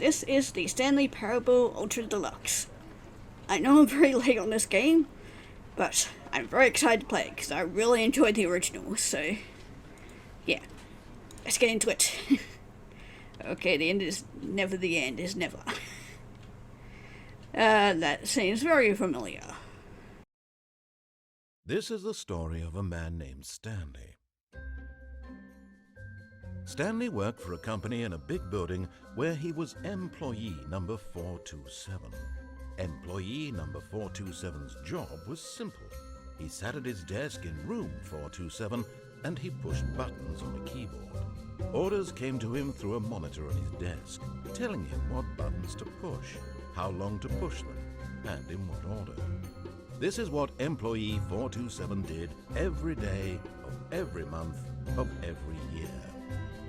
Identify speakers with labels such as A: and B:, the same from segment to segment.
A: this is the Stanley Parable Ultra Deluxe. I know I'm very late on this game, but I'm very excited to play it because I really enjoyed the original, so yeah, let's get into it. Okay, the end is never the end, is never. That seems very familiar.
B: This is the story of a man named Stanley. Stanley worked for a company in a big building where he was employee number 427. Employee number 427's job was simple. He sat at his desk in room 427 and he pushed buttons on a keyboard. Orders came to him through a monitor on his desk, telling him what buttons to push, how long to push them, and in what order. This is what employee 427 did every day of every month of every year.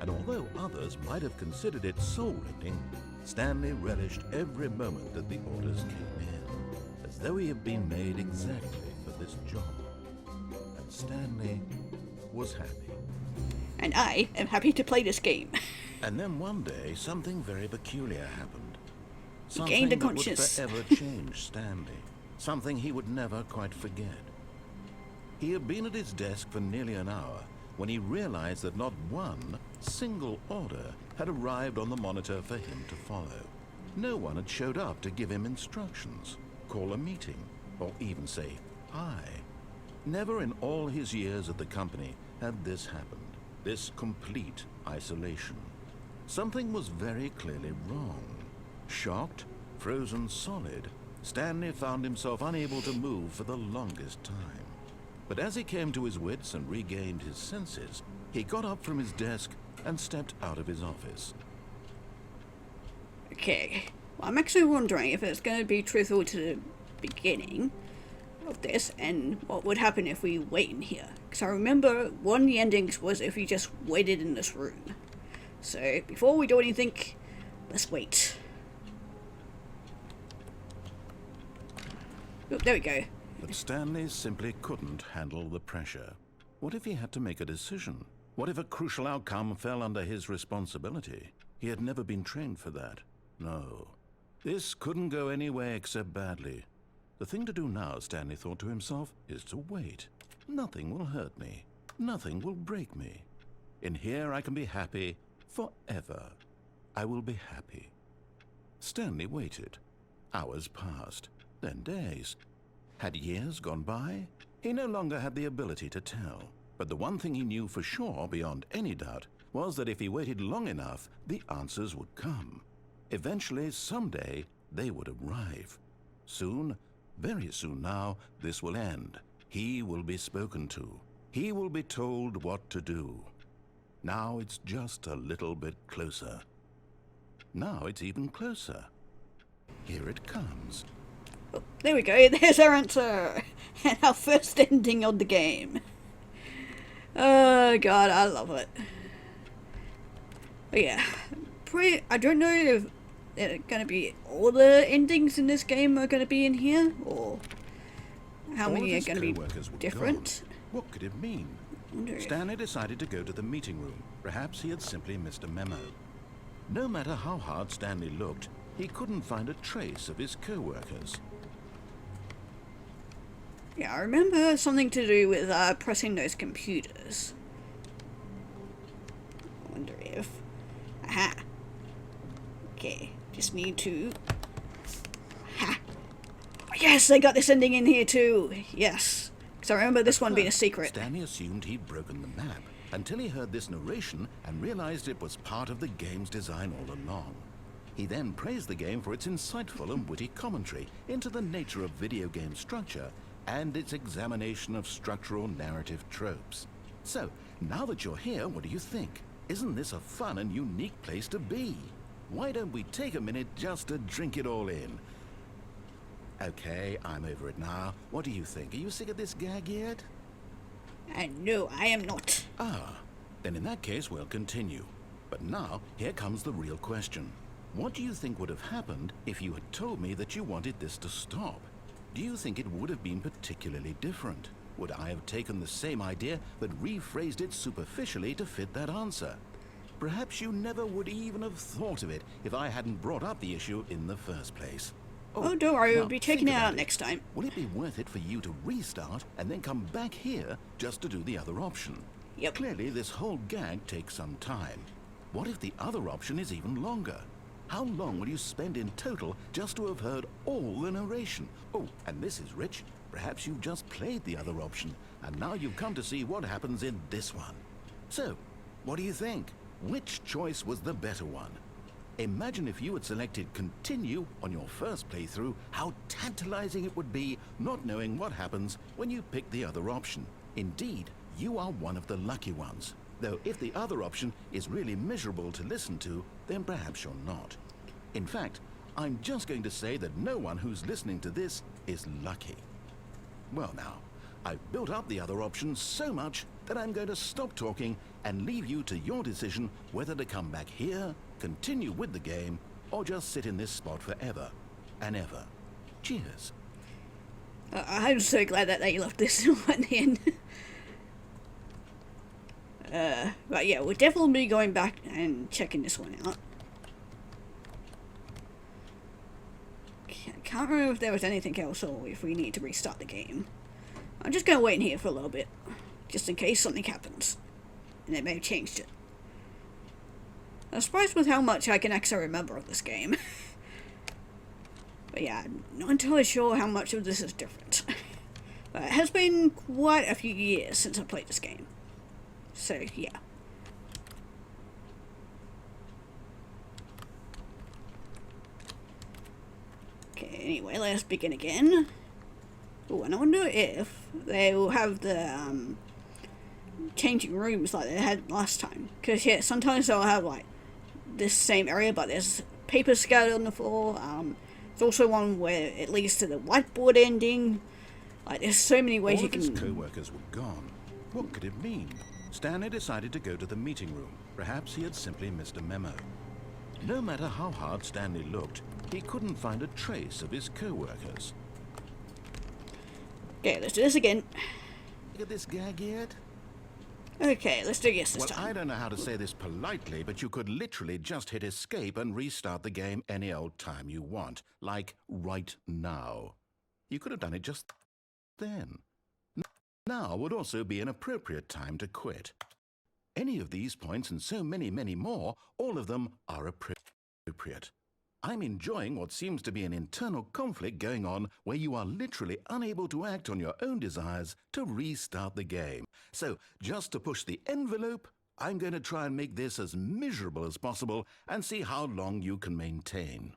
B: And although others might have considered it soul-rending, Stanley relished every moment that the orders came in, as though he had been made exactly for this job. And Stanley was happy.
A: And I am happy to play this game.
B: And then one day, something very peculiar happened.
A: He
B: Something
A: gained a
B: that would
A: conscience.
B: forever change Stanley. Something he would never quite forget. He had been at his desk for nearly an hour when he realized that not one single order had arrived on the monitor for him to follow. No one had showed up to give him instructions, call a meeting, or even say hi. Never in all his years at the company had this happened, this complete isolation. Something was very clearly wrong. Shocked, frozen solid, Stanley found himself unable to move for the longest time. But as he came to his wits and regained his senses, he got up from his desk and stepped out of his office.
A: Okay, well, I'm actually wondering if it's going to be truthful to the beginning of this and what would happen if we wait in here. Because I remember one of the endings was if we just waited in this room. So before we do anything, let's wait. Oh, there we go.
B: But Stanley simply couldn't handle the pressure. What if he had to make a decision? What if a crucial outcome fell under his responsibility? He had never been trained for that. No. This couldn't go any way except badly. The thing to do now, Stanley thought to himself, is to wait. Nothing will hurt me. Nothing will break me. In here I can be happy forever. I will be happy. Stanley waited. Hours passed, then days. Had years gone by? He no longer had the ability to tell. But the one thing he knew for sure, beyond any doubt, was that if he waited long enough, the answers would come. Eventually, someday, they would arrive. Soon, very soon now, this will end. He will be spoken to. He will be told what to do. Now it's just a little bit closer. Now it's even closer. Here it comes.
A: Oh, there we go, there's our answer! And our first ending of the game. Oh god, I love it. But yeah, I don't know if they're gonna be all the endings in this game are gonna be in here, or how many are gonna be different.
B: What could it mean? Stanley decided to go to the meeting room. Perhaps he had simply missed a memo. No matter how hard Stanley looked, he couldn't find a trace of his co-workers.
A: Yeah, I remember something to do with pressing those computers. I wonder if... Aha! Okay, just need to... Ha! Yes, I got this ending in here too! Yes! Because I remember this one being a secret.
B: Stanley assumed he'd broken the map until he heard this narration and realized it was part of the game's design all along. He then praised the game for its insightful and witty commentary into the nature of video game structure and its examination of structural narrative tropes. So, now that you're here, what do you think? Isn't this a fun and unique place to be? Why don't we take a minute just to drink it all in? Okay, I'm over it now. What do you think? Are you sick of this gag yet?
A: No, I am not.
B: Ah, then in that case we'll continue. But now, here comes the real question. What do you think would have happened if you had told me that you wanted this to stop? Do you think it would have been particularly different? Would I have taken the same idea but rephrased it superficially to fit that answer? Perhaps you never would even have thought of it if I hadn't brought up the issue in the first place.
A: Oh, don't worry, we'll
B: now,
A: be checking it
B: think
A: out
B: about
A: next time.
B: Will it be worth it for you to restart and then come back here just to do the other option?
A: Yep.
B: Clearly, this whole gag takes some time. What if the other option is even longer? How long will you spend in total just to have heard all the narration? Oh, and this is Rich. Perhaps you've just played the other option, and now you've come to see what happens in this one. So, what do you think? Which choice was the better one? Imagine if you had selected continue on your first playthrough, how tantalizing it would be not knowing what happens when you pick the other option. Indeed, you are one of the lucky ones. Though if the other option is really miserable to listen to, then perhaps you're not. In fact, I'm just going to say that no one who's listening to this is lucky. Well now, I've built up the other option so much that I'm going to stop talking and leave you to your decision whether to come back here, continue with the game, or just sit in this spot forever and ever. Cheers.
A: I'm so glad that they left this one in. But yeah, we'll definitely be going back and checking this one out. Can't remember if there was anything else or if we need to restart the game. I'm just going to wait in here for a little bit, just in case something happens. And they may have changed it. I'm surprised with how much I can actually remember of this game. But yeah, I'm not entirely sure how much of this is different. But it has been quite a few years since I played this game. So, yeah. Okay, anyway, let's begin again. Oh, and I wonder if they will have the, changing rooms like they had last time. Because, yeah, sometimes they'll have, like, this same area, but there's paper scattered on the floor. There's also one where it leads to the whiteboard ending. Like, there's so many ways
B: All
A: you
B: of his
A: can...
B: co-workers were gone. What could it mean? Stanley decided to go to the meeting room. Perhaps he had simply missed a memo. No matter how hard Stanley looked, he couldn't find a trace of his co-workers.
A: Okay, let's do this again.
B: Get this gag yet?
A: Okay, let's do yes this
B: Well,
A: time.
B: I don't know how to say this politely, but you could literally just hit escape and restart the game any old time you want. Like right now. You could have done it just then. Now would also be an appropriate time to quit. Any of these points and so many, many more, all of them are appropriate. I'm enjoying what seems to be an internal conflict going on where you are literally unable to act on your own desires to restart the game. So, just to push the envelope, I'm going to try and make this as miserable as possible and see how long you can maintain.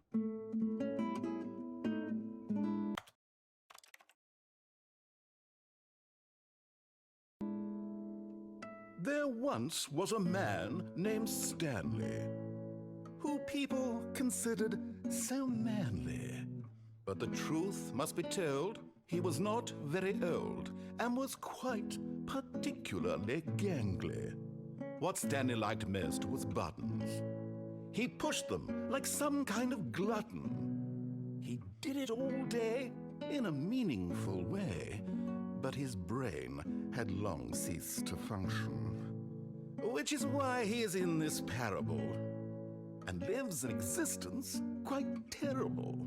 B: There once was a man named Stanley, who people considered so manly. But the truth must be told, he was not very old and was quite particularly gangly. What Stanley liked most was buttons. He pushed them like some kind of glutton. He did it all day in a meaningful way, but his brain had long ceased to function. Which is why he is in this parable and lives an existence quite terrible.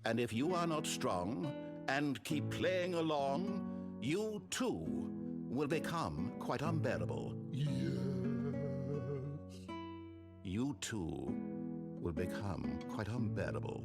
B: And if you are not strong and keep playing along, you too will become quite unbearable. Yes. You too will become quite unbearable.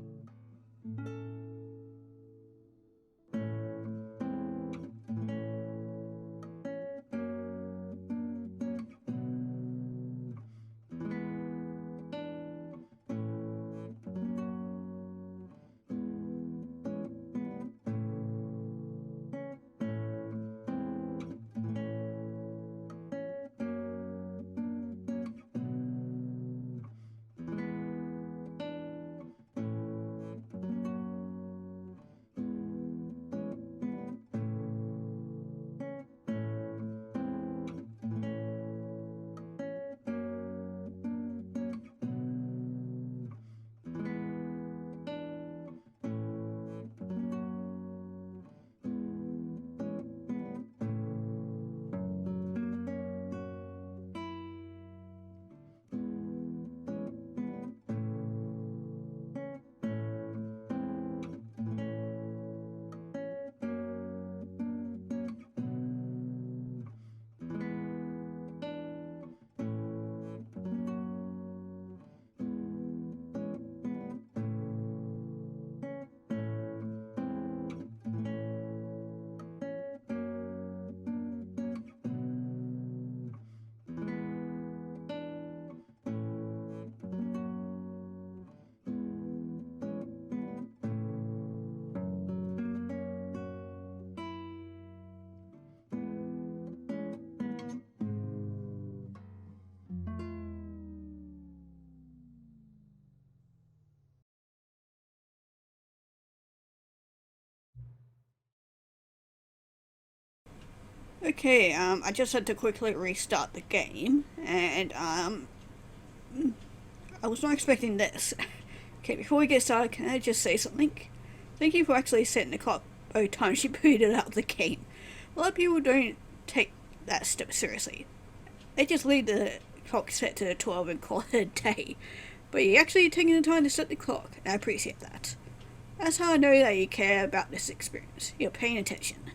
A: Okay, I just had to quickly restart the game, and I was not expecting this. Okay, before we get started, can I just say something? Thank you for actually setting the clock by the time she booted out the game. A lot of people don't take that step seriously. They just leave the clock set to 12 and call it a day. But you're actually taking the time to set the clock, and I appreciate that. That's how I know that you care about this experience. You're paying attention.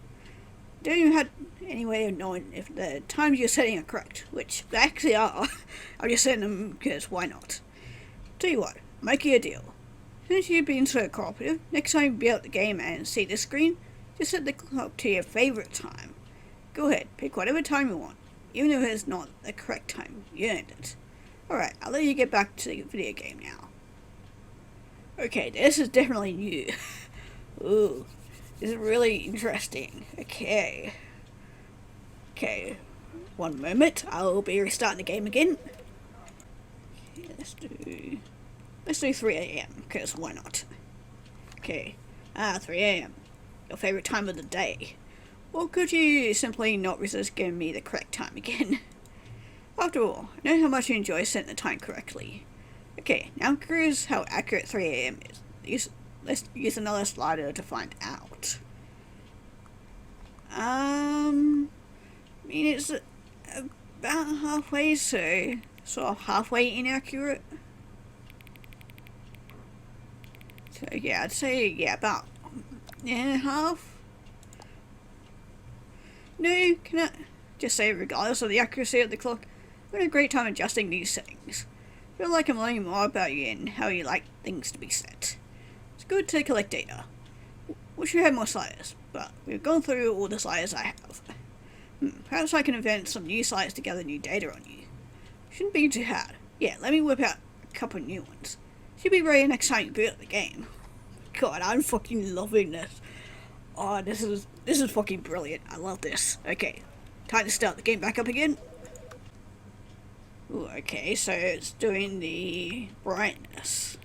A: Don't you have any way of knowing if the times you're setting are correct, which they actually are. I'm just setting them because why not? Tell you what, make you a deal. Since you've been so cooperative, next time you be out the game and see the screen, just set the clock to your favourite time. Go ahead, pick whatever time you want, even if it's not the correct time. You earned it. Alright, I'll let you get back to the video game now. Okay, this is definitely new. Ooh, this is really interesting. Okay, one moment, I'll be restarting the game again. Okay, let's do 3 a.m. because why not? Okay, 3 a.m. Your favorite time of the day. Or could you simply not resist giving me the correct time again? After all, I know how much you enjoy setting the time correctly. Okay, now I'm curious how accurate 3 a.m. is. Let's use another slider to find out. I mean, it's about halfway, so sort of halfway inaccurate. So yeah, I'd say about half. No, can I just say regardless of the accuracy of the clock, I'm having a great time adjusting these settings. I feel like I'm learning more about you and how you like things to be set. It's good to collect data. Wish we had more sliders, but we've gone through all the sliders I have. Perhaps I can invent some new sliders to gather new data on you. Shouldn't be too hard. Yeah, let me whip out a couple new ones. Should be ready next time you boot up the game. God, I'm fucking loving this. Oh, this is fucking brilliant. I love this. Okay, time to start the game back up again. Ooh, okay, so it's doing the brightness.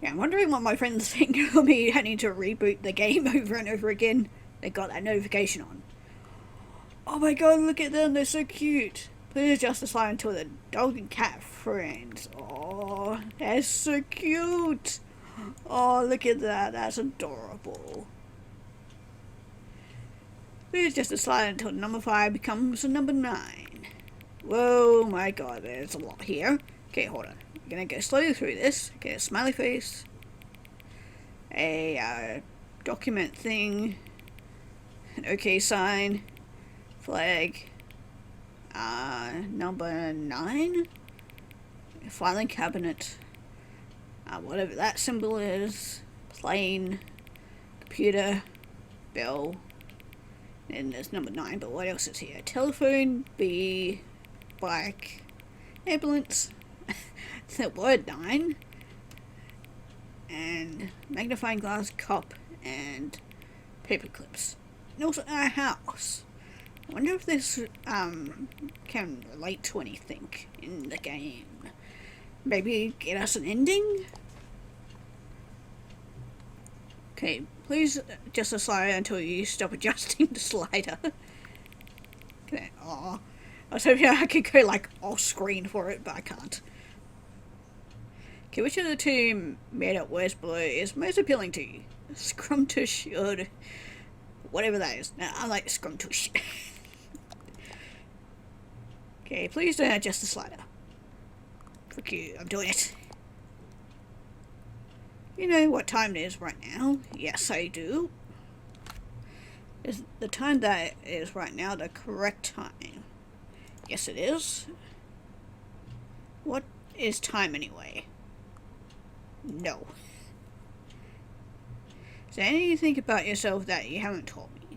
A: Yeah, I'm wondering what my friends think of me having to reboot the game over and over again. They got that notification on. Oh my god, look at them, they're so cute. Please adjust the slide until the dog and cat friends. Oh, they're so cute. Oh, look at that, that's adorable. Please adjust the slide until number 5 becomes a number 9. Whoa, my god, there's a lot here. Okay, hold on. I'm gonna go slowly through this. Okay, a smiley face. A document thing. An OK sign. Flag. Number 9. A filing cabinet. Whatever that symbol is. Plane. Computer. Bell. And there's number 9, but what else is here? Telephone. B. Bike. Ambulance. The word 9. And magnifying glass, cup, and paper clips. And also a house. I wonder if this can relate to anything in the game. Maybe get us an ending? Okay, please adjust the slider until you stop adjusting the slider. Okay, aw. I was hoping I could go like off screen for it, but I can't. Okay, which of the two made up words below is most appealing to you? Scrumtush or whatever that is. Nah, I like Scrumtush. Okay, please don't adjust the slider. Fuck you, I'm doing it. You know what time it is right now? Yes, I do. Is the time that is right now the correct time? Yes, it is. What is time anyway? No. Is there anything you think about yourself that you haven't told me?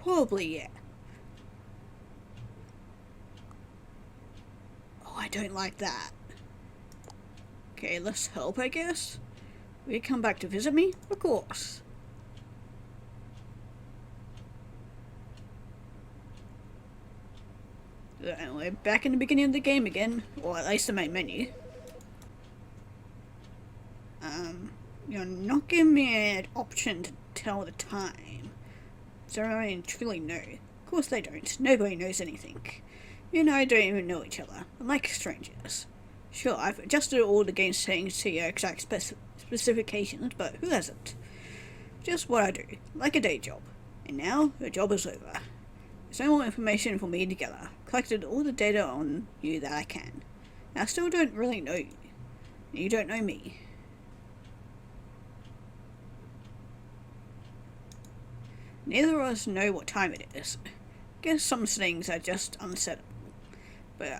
A: Probably, yeah. Oh, I don't like that. Okay, let's help, I guess. Will you come back to visit me? Of course. And we're back in the beginning of the game again, or at least the main menu. You're not giving me an option to tell the time. So I truly know. Of course they don't. Nobody knows anything. You and I don't even know each other. I'm like strangers. Sure, I've adjusted all the game settings to your exact specifications, but who hasn't? Just what I do, like a day job. And now, the job is over. There's no more information for me to gather. Collected all the data on you that I can. And I still don't really know you. And you don't know me. Neither of us know what time it is. Guess some things are just unsettable. But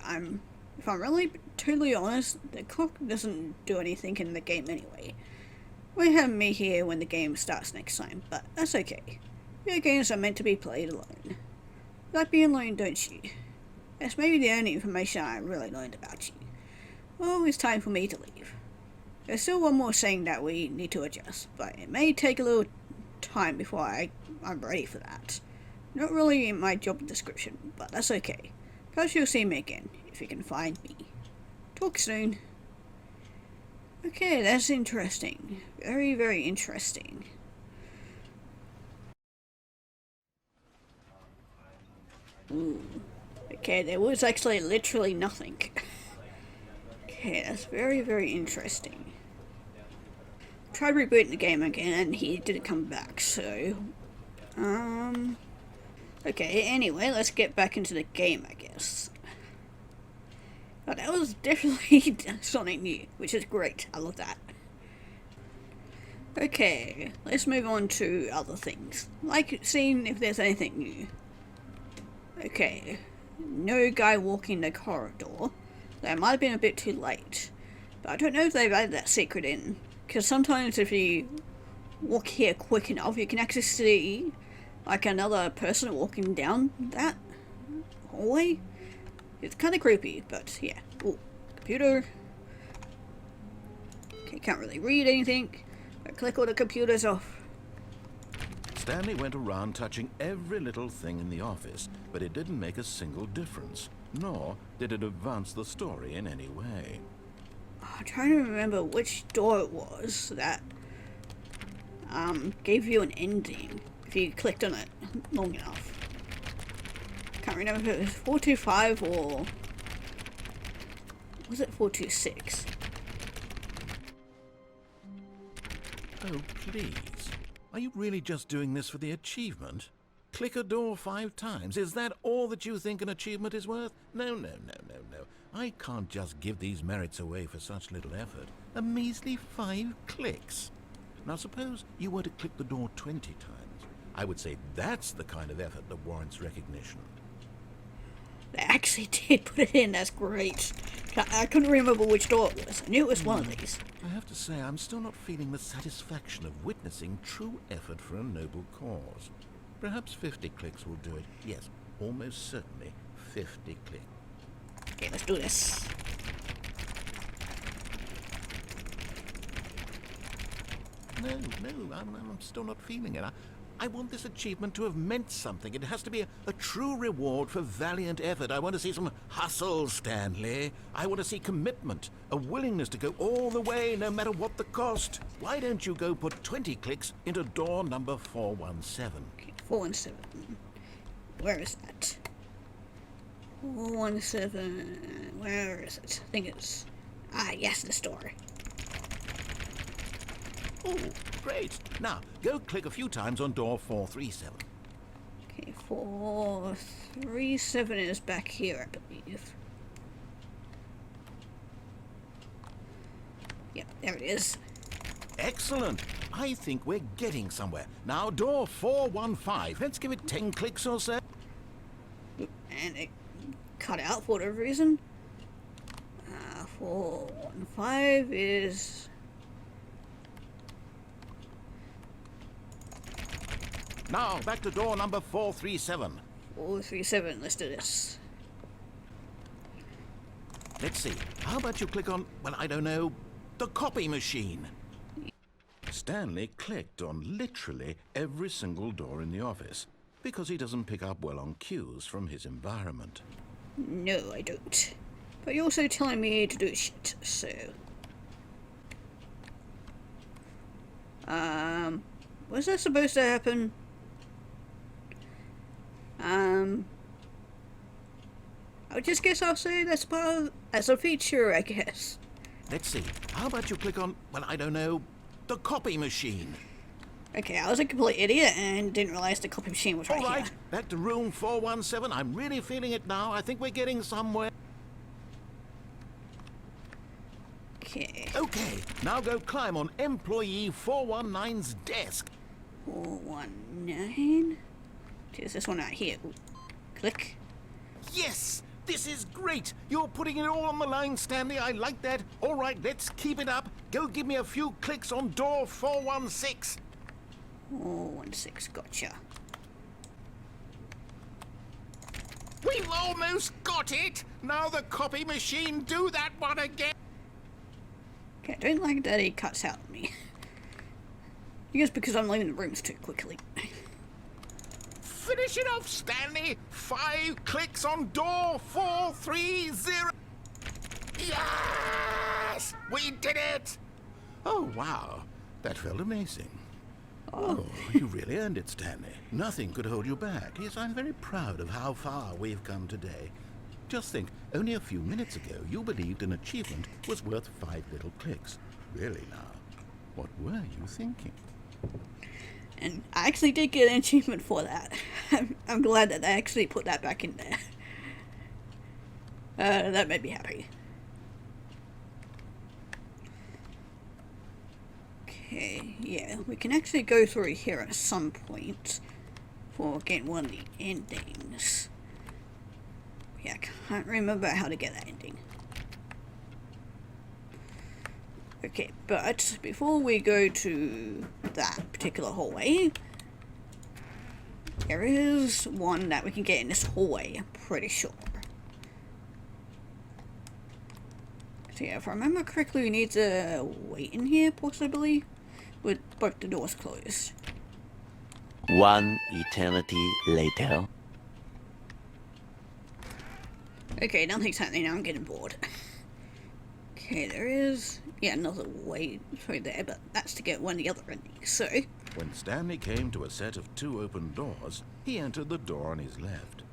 A: if I'm really totally honest, the clock doesn't do anything in the game anyway. We have me here when the game starts next time, but that's okay. Video games are meant to be played alone. You like being alone, don't you? That's maybe the only information I really learned about you. Well, it's time for me to leave. There's still one more thing that we need to adjust, but it may take a little time before I'm ready for that. Not really in my job description, but that's okay. Perhaps you'll see me again, if you can find me. Talk soon. Okay, that's interesting. Very, very interesting. Ooh. Okay, there was actually literally nothing. Okay, that's very, very interesting. Tried rebooting the game again and he didn't come back, so... Okay, anyway, let's get back into the game, I guess. Oh, that was definitely something new, which is great. I love that. Okay, let's move on to other things. Like seeing if there's anything new. Okay, no guy walking the corridor. That might have been a bit too late. But I don't know if they've added that secret in. Because sometimes if you walk here quick enough, you can actually see like another person walking down that hallway. It's kind of creepy, but yeah. Ooh, computer. Okay, can't really read anything. I click all the computers off.
B: Stanley went around touching every little thing in the office, but it didn't make a single difference, nor did it advance the story in any way.
A: I'm trying to remember which door it was that gave you an ending if you clicked on it long enough. Can't remember if it was 425 or was it 426?
B: Oh, please. Are you really just doing this for the achievement? Click a door 5 times. Is that all that you think an achievement is worth? No, no, no, no, no. I can't just give these merits away for such little effort. A measly 5 clicks. Now suppose you were to click the door 20 times. I would say that's the kind of effort that warrants recognition.
A: They actually did put it in, that's great. I couldn't remember which door it was. I knew it was one of these.
B: I have to say, I'm still not feeling the satisfaction of witnessing true effort for a noble cause. Perhaps 50 clicks will do it. Yes, almost certainly 50 clicks.
A: Okay, let's do this.
B: No, I'm still not feeling it. I want this achievement to have meant something. It has to be a true reward for valiant effort. I want to see some hustle, Stanley. I want to see commitment, a willingness to go all the way, no matter what the cost. Why don't you go put 20 clicks into door number 417?
A: Okay, 417. Where is that? 417. Where is it? I think it's... Ah, yes, the store.
B: Oh, great. Now, go click a few times on door 437.
A: Okay, 437 is back here, I believe. Yep, there it is.
B: Excellent. I think we're getting somewhere. Now, door 415. Let's give it 10 clicks or so.
A: And it cut out for whatever reason. 415 is...
B: Now, back to door number 437.
A: 437, let's do this.
B: Let's see. How about you click on, well, I don't know, the copy machine? Stanley clicked on literally every single door in the office because he doesn't pick up well on cues from his environment.
A: No, I don't. But you're also telling me to do shit, so... Was that supposed to happen? I just guess I'll say that's as a feature, I guess.
B: Let's see. How about you click on, well, I don't know, the copy machine?
A: Okay, I was a complete idiot and didn't realize the copy machine was right
B: All right,
A: here.
B: back to room 417. I'm really feeling it now. I think we're getting somewhere.
A: Okay.
B: Okay, now go climb on employee 419's desk.
A: 419. There's this one right here. Ooh. Click.
B: Yes, this is great. You're putting it all on the line, Stanley. I like that. All right, let's keep it up. Go give me a few clicks on door 416.
A: 416, gotcha.
B: We've almost got it. Now the copy machine, do that one again.
A: Okay, I don't like that he cuts out on me. I guess because I'm leaving the rooms too quickly.
B: Finish it off, Stanley. 5 clicks on door 430. Yes! We did it! Oh, wow. That felt amazing. Oh, you really earned it, Stanley. Nothing could hold you back. Yes, I'm very proud of how far we've come today. Just think, only a few minutes ago, you believed an achievement was worth 5 little clicks. Really now, what were you thinking?
A: And I actually did get an achievement for that. I'm glad that they actually put that back in there. That made me happy. Okay, yeah, we can actually go through here at some point for getting one of the endings. Yeah, I can't remember how to get that ending. Okay, but before we go to that particular hallway, there is one that we can get in this hallway, I'm pretty sure. So yeah, if I remember correctly, we need to wait in here, possibly, with both the doors closed.
C: One eternity later.
A: Okay, nothing's happening now, I'm getting bored. Okay, there is, yeah, another way through there, but that's to get one of the other endings, so...
B: When Stanley came to a set of 2 open doors, he entered the door on his left.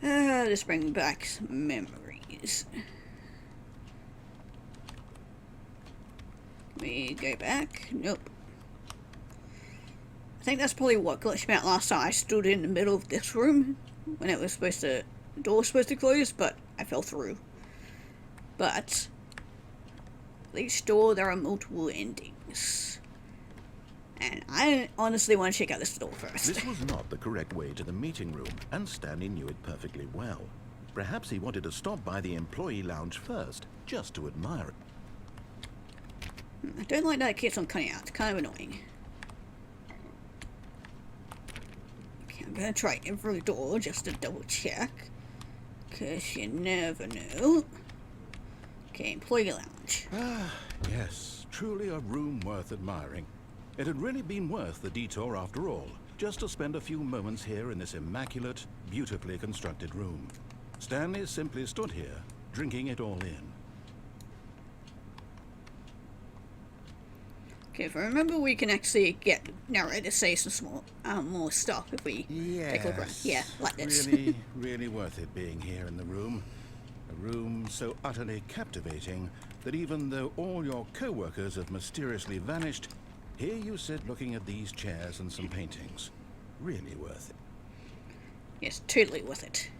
A: This brings back some memories. We go back, nope. I think that's probably what glitched me out last time. I stood in the middle of this room when it was supposed to, the door was supposed to close, but I fell through. But each door there are multiple endings. And I honestly want to check out this door first.
B: This was not the correct way to the meeting room, and Stanley knew it perfectly well. Perhaps he wanted to stop by the employee lounge first, just to admire it.
A: I don't like that it keeps on cutting out. It's kind of annoying. Okay, I'm gonna try every door just to double check. Cause you never know. Okay, employee lounge.
B: Ah, yes, truly a room worth admiring. It had really been worth the detour after all, just to spend a few moments here in this immaculate, beautifully constructed room. Stanley simply stood here, drinking it all in.
A: Okay, if I remember, we can actually get narrator to say some small, more stuff if we take a look around. Yeah, like this.
B: Really, really worth it being here in the room. A room so utterly captivating that even though all your co-workers have mysteriously vanished, here you sit looking at these chairs and some paintings. Really worth it.
A: Yes, totally worth it.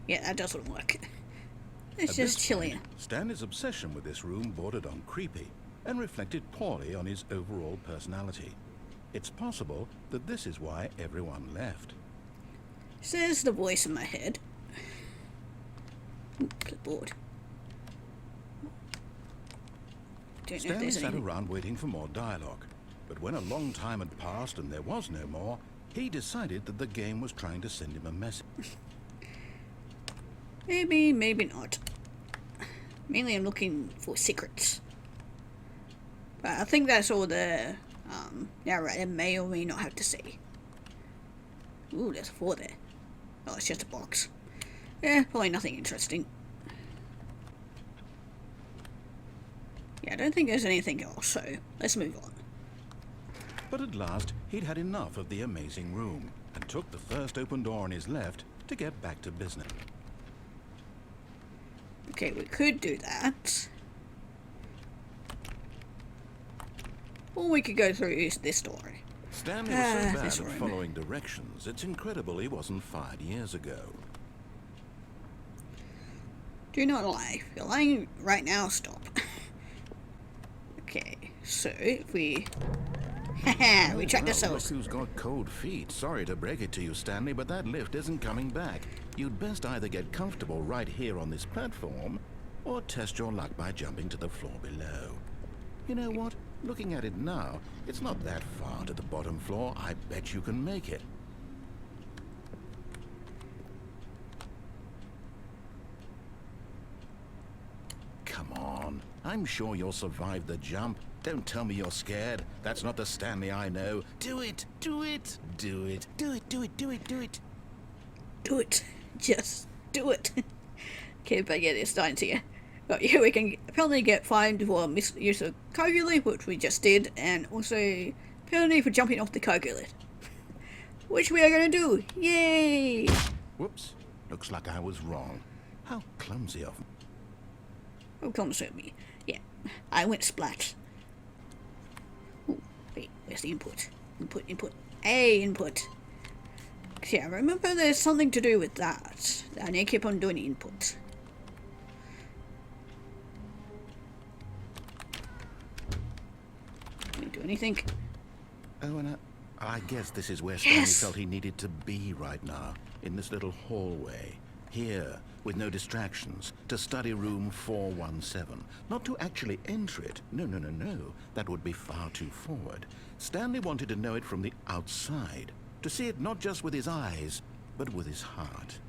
A: Yeah, that doesn't work. It's
B: At
A: just
B: this
A: chilling.
B: point, Stanley's obsession with this room bordered on creepy and reflected poorly on his overall personality. It's possible that this is why everyone left.
A: Says the voice in my head. Ooh, clipboard. Don't know if
B: Stanley
A: there's
B: sat
A: anything.
B: around waiting for more dialogue, but when a long time had passed and there was no more, he decided that the game was trying to send him a message.
A: Maybe, maybe not. Mainly I'm looking for secrets. But I think that's all the narrator may or may not have to say. Ooh, there's a 4 there. Oh, it's just a box. Yeah, probably nothing interesting. Yeah, I don't think there's anything else, so let's move on.
B: But at last, he'd had enough of the amazing room and took the first open door on his left to to get back to business.
A: Okay, we could do that. Or we could go through this door.
B: Stanley was so bad
A: this
B: at
A: room.
B: following directions, it's incredible he wasn't fired years ago.
A: Do not lie. If you're lying right now, stop. Okay, so if we... Haha, we tracked
B: Well,
A: ourselves.
B: look who's got cold feet. Sorry to break it to you, Stanley, but that lift isn't coming back. You'd best either get comfortable right here on this platform, or test your luck by jumping to the floor below. You know what? Looking at it now, it's not that far to the bottom floor. I bet you can make it. Come on. I'm sure you'll survive the jump. Don't tell me you're scared. That's not the Stanley I know. Do it! Do it! Do it! Do it! Do it! Do it! Do it!
A: Do it. Just do it. Okay, but yeah, it's starting to. But yeah, we can apparently get fined for misuse of cargo lift, which we just did, and also penalty for jumping off the cargo lift. Which we are gonna do. Yay!
B: Whoops. Looks like I was wrong. How clumsy of me.
A: Oh, come with me. Yeah, I went splat. Ooh, wait, where's the input? Input. A input. Yeah, I remember there's something to do with that. I need to keep on doing input. Can we do anything?
B: Oh, and I guess this is where Stanley
A: Yes!
B: felt he needed to be right now, in this little hallway. Here, with no distractions, to study room 417. Not to actually enter it. No. That would be far too forward. Stanley wanted to know it from the outside. To see it not just with his eyes, but with his heart.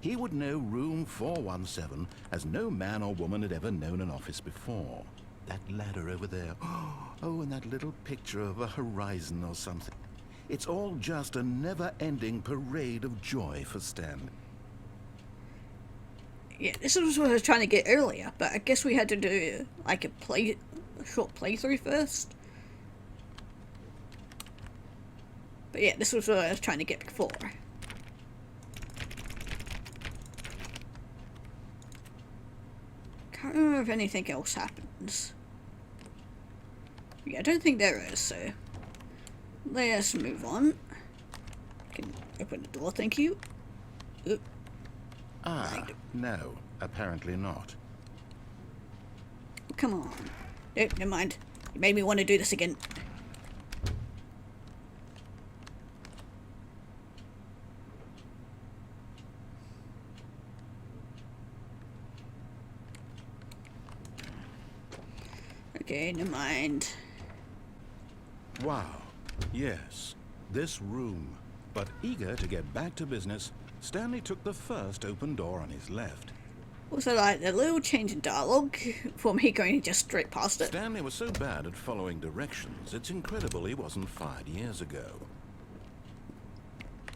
B: He would know room 417 as no man or woman had ever known an office before. That ladder over there. Oh, and that little picture of a horizon or something. It's all just a never-ending parade of joy for Stanley.
A: Yeah, this is what I was trying to get earlier, but I guess we had to do like a short playthrough first. But yeah, this was what I was trying to get before. Can't remember if anything else happens. Yeah, I don't think there is, so let's move on. Can open the door, thank you. Oop.
B: Ah, no, apparently not.
A: Come on. Nope, never mind. You made me want to do this again. Okay, never mind.
B: Wow, yes, this room. But eager to get back to business, Stanley took the first open door on his left.
A: Also, like, a little change in dialogue for me going just straight past it.
B: Stanley was so bad at following directions, it's incredible he wasn't fired years ago.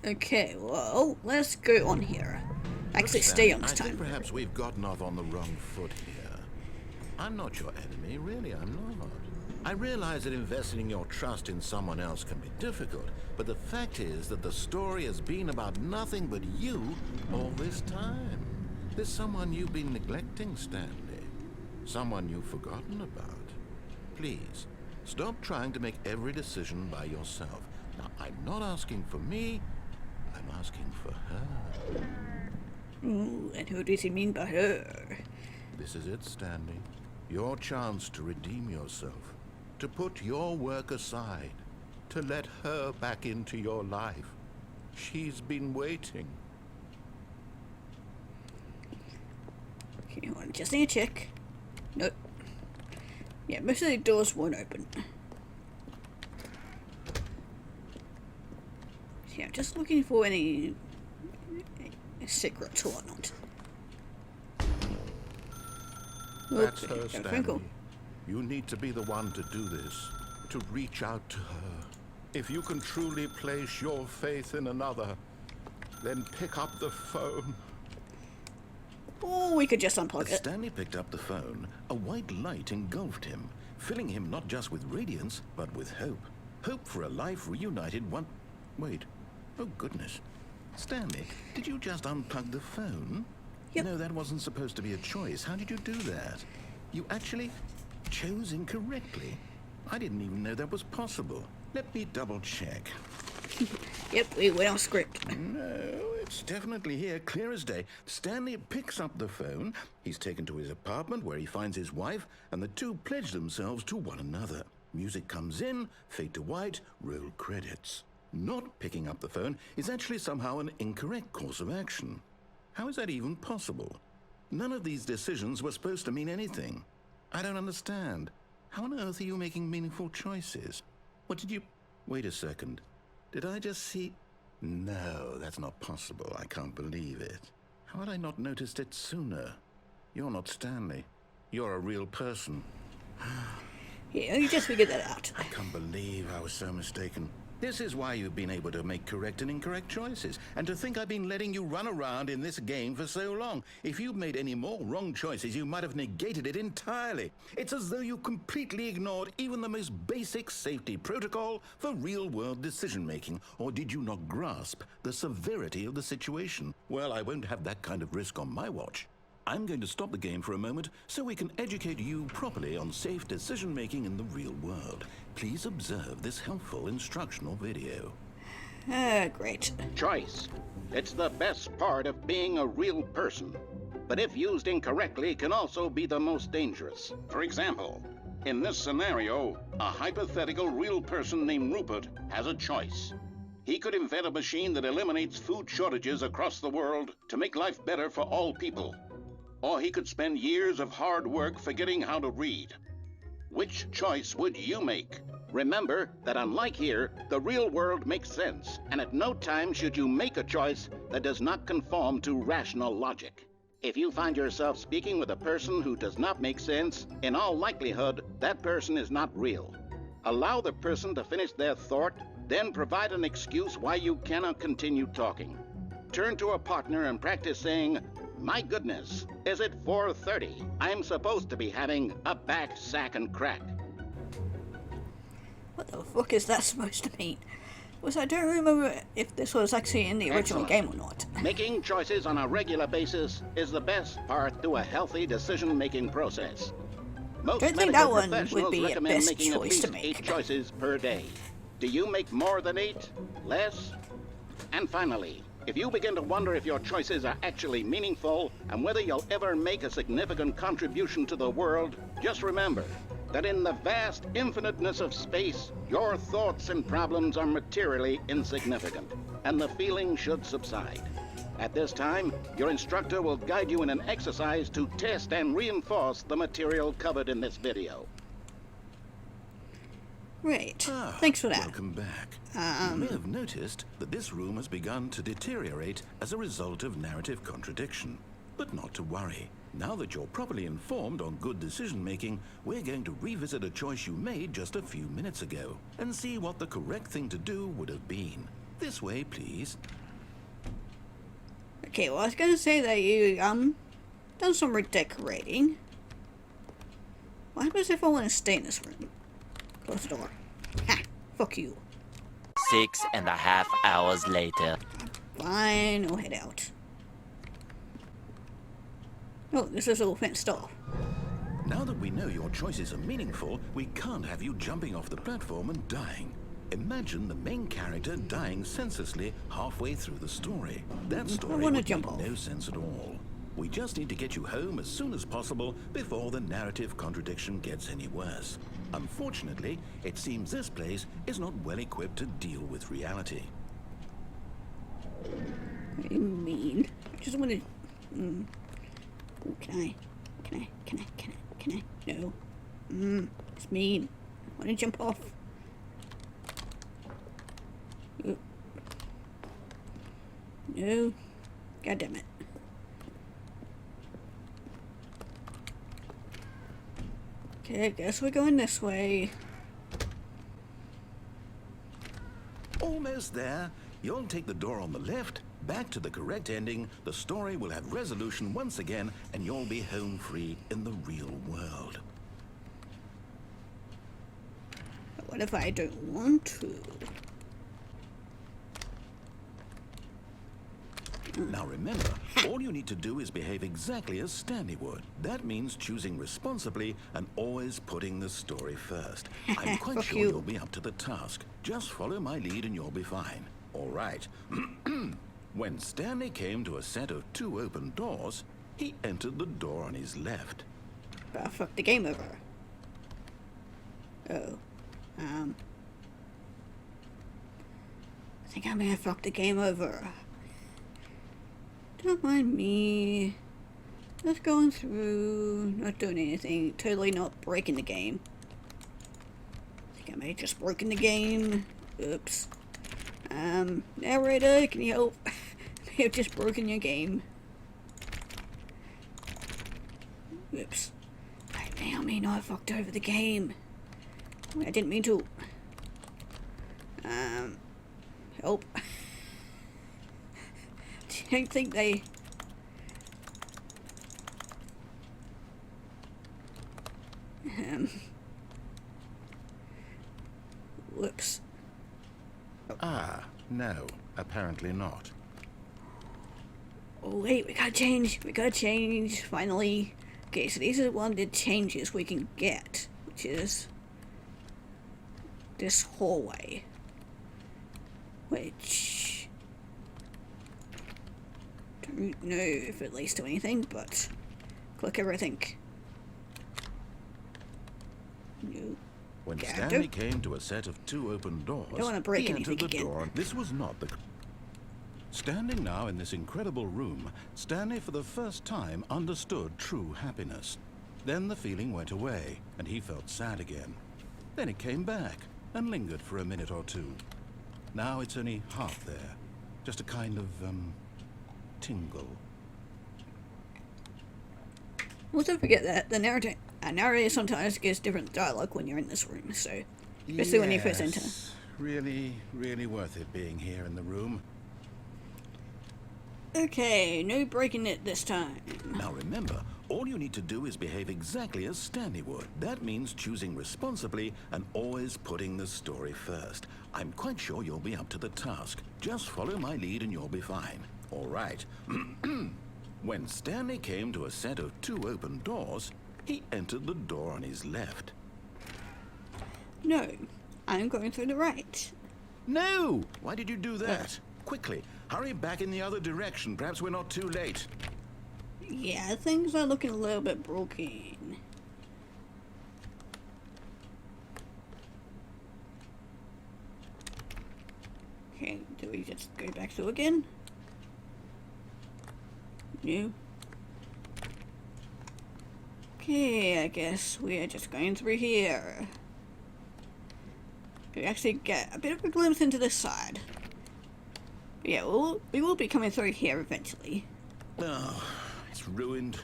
A: Okay, well, let's go on here. Actually,
B: Look,
A: stay
B: Stanley,
A: on this
B: I think
A: time.
B: perhaps we've gotten off on the wrong foot here. I'm not your enemy, really, I'm not. I realize that investing your trust in someone else can be difficult, but the fact is that the story has been about nothing but you all this time. There's someone you've been neglecting, Stanley. Someone you've forgotten about. Please, stop trying to make every decision by yourself. Now, I'm not asking for me, I'm asking for her.
A: Ooh, and who does he mean by her?
B: This is it, Stanley. Your chance to redeem yourself. To put your work aside. To let her back into your life. She's been waiting.
A: Okay, hold on, just need to check. Nope. Yeah, most of the doors won't open. Yeah, I'm just looking for any secrets or whatnot.
B: That's
A: Okay,
B: her,
A: got a
B: Stanley.
A: phone call.
B: You need to be the one to do this. To reach out to her. If you can truly place your faith in another, then pick up the phone.
A: Or we could just unplug
B: As
A: it.
B: Stanley picked up the phone, a white light engulfed him, filling him not just with radiance, but with hope. Hope for a life reunited one... Wait. Oh, goodness. Stanley, did you just unplug the phone?
A: Yep.
B: No, that wasn't supposed to be a choice. How did you do that? You actually chose incorrectly. I didn't even know that was possible. Let me double check.
A: Yep, we went off script.
B: No, it's definitely here, clear as day. Stanley picks up the phone. He's taken to his apartment where he finds his wife, and the two pledge themselves to one another. Music comes in, fade to white, roll credits. Not picking up the phone is actually somehow an incorrect course of action. How is that even possible? None of these decisions were supposed to mean anything. I don't understand. How on earth are you making meaningful choices? What did you... Wait a second. Did I just see... No, that's not possible. I can't believe it. How had I not noticed it sooner? You're not Stanley. You're a real person.
A: Yeah, you just figured that out.
B: I can't believe I was so mistaken. This is why you've been able to make correct and incorrect choices. And to think I've been letting you run around in this game for so long. If you'd made any more wrong choices, you might have negated it entirely. It's as though you completely ignored even the most basic safety protocol for real-world decision-making. Or did you not grasp the severity of the situation? Well, I won't have that kind of risk on my watch. I'm going to stop the game for a moment so we can educate you properly on safe decision-making in the real world. Please observe this helpful instructional video.
A: Great.
D: Choice. It's the best part of being a real person. But if used incorrectly, can also be the most dangerous. For example, in this scenario, a hypothetical real person named Rupert has a choice. He could invent a machine that eliminates food shortages across the world to make life better for all people. Or he could spend years of hard work forgetting how to read. Which choice would you make? Remember that unlike here, the real world makes sense, and at no time should you make a choice that does not conform to rational logic. If you find yourself speaking with a person who does not make sense, in all likelihood, that person is not real. Allow the person to finish their thought, then provide an excuse why you cannot continue talking. Turn to a partner and practice saying, "My goodness, is it 4:30? I'm supposed to be having a back, sack, and crack."
A: What the fuck is that supposed to mean? Because I don't remember if this was actually in the original game or not.
D: Making choices on a regular basis is the best part to a healthy decision-making process. Most
A: Don't think
D: medical
A: that one would
D: professionals
A: be a
D: recommend
A: best
D: making at
A: choice
D: least
A: to make.
D: 8 choices per day. Do you make more than 8? Less? And finally, if you begin to wonder if your choices are actually meaningful and whether you'll ever make a significant contribution to the world, just remember that in the vast infiniteness of space, your thoughts and problems are materially insignificant, and the feeling should subside. At this time, your instructor will guide you in an exercise to test and reinforce the material covered in this video.
A: Right. Thanks for that.
B: Welcome back. You may have noticed that this room has begun to deteriorate as a result of narrative contradiction. But not to worry. Now that you're properly informed on good decision-making, we're going to revisit a choice you made just a few minutes ago and see what the correct thing to do would have been. This way, please.
A: Okay, well, I was gonna say that you, done some redecorating. What happens if I want to stay in this room? Close the door. Ha! Fuck you.
C: 6.5 hours later.
A: Fine, we'll head out. Oh, this is all fenced off.
B: Now that we know your choices are meaningful, we can't have you jumping off the platform and dying. Imagine the main character dying senselessly halfway through the story. That story
A: wanna
B: would
A: jump
B: make
A: off.
B: no sense at all. We just need to get you home as soon as possible before the narrative contradiction gets any worse. Unfortunately, it seems this place is not well equipped to deal with reality.
A: What do you mean? I just want to... Ooh, can I? No. It's mean. I want to jump off. Ooh. No. God damn it. Okay, I guess we're going this way.
B: Almost there. You'll take the door on the left, back to the correct ending, the story will have resolution once again, and you'll be home free in the real world.
A: But what if I don't want to?
B: Now remember, all you need to do is behave exactly as Stanley would. That means choosing responsibly and always putting the story first. I'm quite
A: Fuck
B: sure
A: you.
B: you'll be up to the task. Just follow my lead and you'll be fine. All right. When Stanley came to a set of 2 open doors, he entered the door on his left.
A: But I fucked the game over. Oh. I think I may have fucked the game over. Don't mind me. Just going through, not doing anything, totally not breaking the game. I think I may have just broken the game. Oops. Narrator, can you help? I may have just broken your game. Oops. I may not have fucked over the game. I didn't mean to. Help. Do you think they... Whoops.
B: Ah, no, apparently not.
A: Oh wait, we gotta change, finally. Okay, so these are one of the changes we can get, which is this hallway. Which... don't know if it leads to anything, but click everything. No.
B: When
A: Okay,
B: Stanley came to a set of 2 open doors,
A: don't wanna break
B: he
A: anything
B: entered the
A: again.
B: door. This was not the... Standing now in this incredible room, Stanley for the first time understood true happiness. Then the feeling went away, and he felt sad again. Then it came back, and lingered for a minute or two. Now it's only half there. Just a kind of, tingle.
A: Also forget that the narrator sometimes gives different dialogue when you're in this room, so especially when you first enter.
B: Really, really worth it being here in the room.
A: Okay, no breaking it this time.
B: Now remember, all you need to do is behave exactly as Stanley would. That means choosing responsibly and always putting the story first. I'm quite sure you'll be up to the task. Just follow my lead and you'll be fine. All right. When Stanley came to a set of 2 open doors, he entered the door on his left.
A: No, I'm going through the right.
B: No! Why did you do that? Quickly, hurry back in the other direction. Perhaps we're not too late.
A: Yeah, things are looking a little bit broken. Okay, do we just go back through again? No. Okay, I guess we are just going through here. We actually get a bit of a glimpse into this side. But yeah, we will be coming through here eventually.
B: Oh, it's ruined.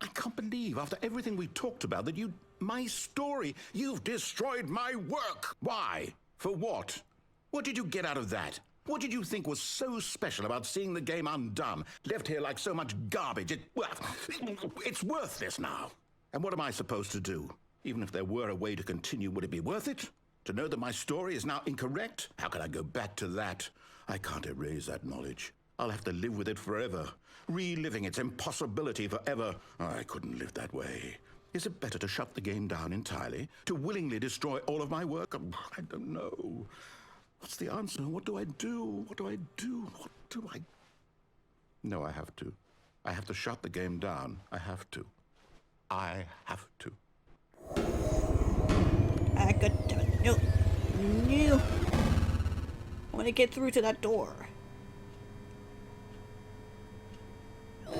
B: I can't believe, after everything we talked about, that my story, you've destroyed my work. Why? For what? What did you get out of that? What did you think was so special about seeing the game undone, left here like so much garbage? It's worthless now. And what am I supposed to do? Even if there were a way to continue, would it be worth it? To know that my story is now incorrect? How can I go back to that? I can't erase that knowledge. I'll have to live with it forever, reliving its impossibility forever. I couldn't live that way. Is it better to shut the game down entirely? To willingly destroy all of my work? I don't know. What's the answer? What do I do? What do I do? What do I... No, I have to. I have to shut the game down. I have to. I have to.
A: I got no. No. I want to get through to that door. Oh,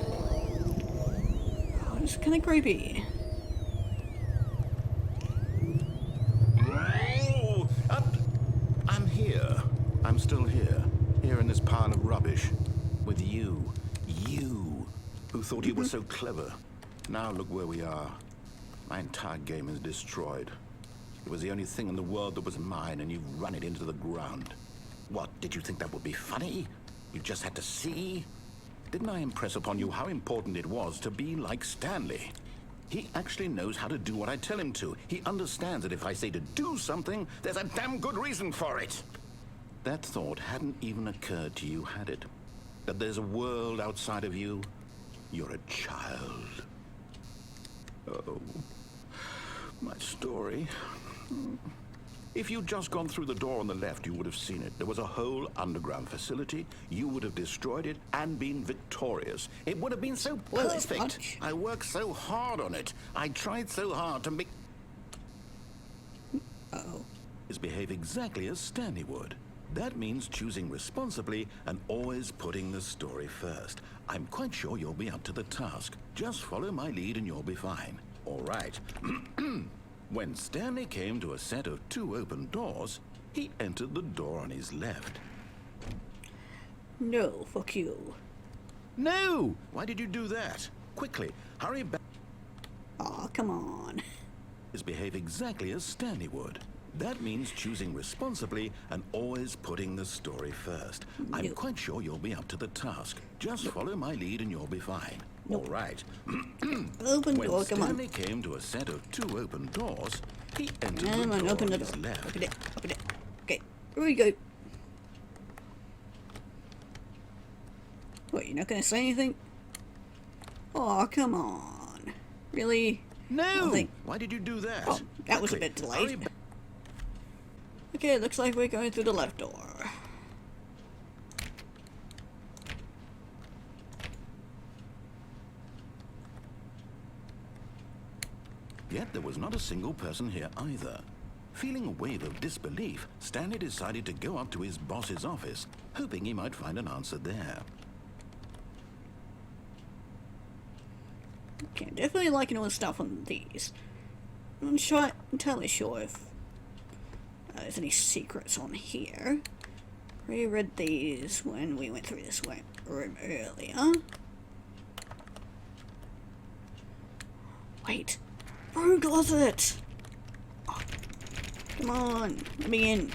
A: it's kind of creepy.
B: Oh, I'm here. I'm still here. Here in this pile of rubbish. With you. You. Who thought you were so clever. Now look where we are. My entire game is destroyed. It was the only thing in the world that was mine, and you've run it into the ground. What, did you think that would be funny? You just had to see? Didn't I impress upon you how important it was to be like Stanley? He actually knows how to do what I tell him to. He understands that if I say to do something, there's a damn good reason for it. That thought hadn't even occurred to you, had it? That there's a world outside of you? You're a child. Oh, my story. If you'd just gone through the door on the left, you would have seen it. There was a whole underground facility. You would have destroyed it and been victorious. It would have been so
A: Well, it's
B: perfect.
A: much.
B: I worked so hard on it. I tried so hard to make...
A: Uh-oh.
B: Behave exactly as Stanley would. That means choosing responsibly and always putting the story first. I'm quite sure you'll be up to the task. Just follow my lead and you'll be fine. All right. When Stanley came to a set of 2 open doors, he entered the door on his left.
A: No, fuck you.
B: No! Why did you do that? Quickly, hurry back.
A: Aw, come on.
B: Behave exactly as Stanley would. That means choosing responsibly and always putting the story first. I'm quite sure you'll be up to the task. Just follow my lead and you'll be fine. All right.
A: Open
B: When
A: door, come on.
B: Stanley came to a set of 2 open doors, he entered
A: Come
B: the
A: on,
B: door
A: open the
B: on
A: door.
B: his left.
A: Open it, open it. Okay, here we go. What, you're not gonna say anything? Oh, come on. Really?
B: No!
A: Nothing.
B: Why did you do that?
A: Oh, that was a
B: Quickly,
A: bit delayed.
B: hurry back.
A: Okay, looks like we're going through the left door.
B: Yet there was not a single person here either. Feeling a wave of disbelief, Stanley decided to go up to his boss's office, hoping he might find an answer there.
A: Okay, I'm definitely liking all the stuff on these. I'm not entirely sure if there's any secrets on here. We read these when we went through this room earlier. Wait. Broom closet! Oh, come on, let me in.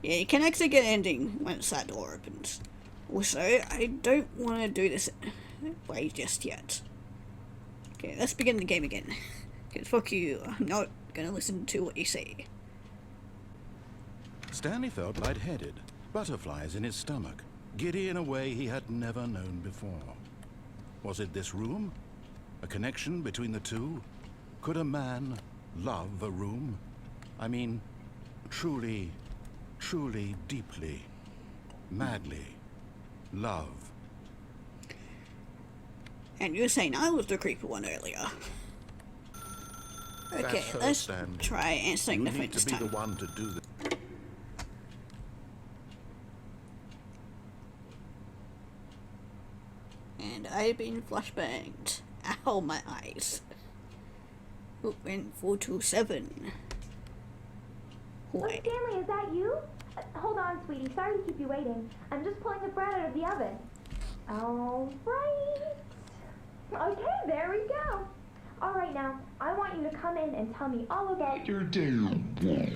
A: Yeah, you can actually get an ending once that door opens. Also, I don't want to do this way just yet. Okay, let's begin the game again. Because fuck you, I'm not gonna listen to what you say.
B: Stanley felt lightheaded, butterflies in his stomach, giddy in a way he had never known before. Was it this room? A connection between the two? Could a man love a room? I mean, truly, truly, deeply, madly love.
A: And you were saying I was the creepy one earlier. Okay,
B: That's so,
A: let's
B: Stanley.
A: try answering
B: You
A: the phone
B: need
A: this
B: to be
A: time.
B: the one to do this.
A: And I've been flashbanged. Ow, my eyes. Open 427.
E: Oh,
A: Wait.
E: Stanley, is that you? Hold on, sweetie. Sorry to keep you waiting. I'm just pulling the bread out of the oven. All right. Okay, there we go. All right, now, I want you to come in and tell me all about your day.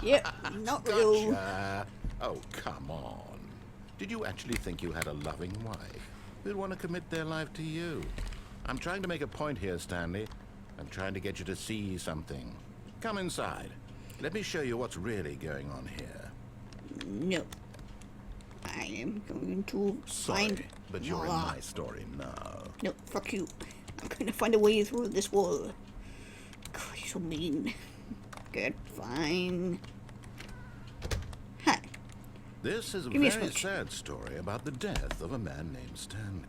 A: Yep, not real.
B: Gotcha. Oh, come on. Did you actually think you had a loving wife who'd want to commit their life to you? I'm trying to make a point here, Stanley. I'm trying to get you to see something. Come inside. Let me show you what's really going on here.
A: No. I am going to
B: Sorry,
A: find...
B: but you're in
A: Noah.
B: my story now.
A: No, fuck you. I'm going to find a way through this wall. God, you're so mean. Good, fine. Hi.
B: This is a
A: Give me a
B: very
A: smooch.
B: sad story about the death of a man named Stanley.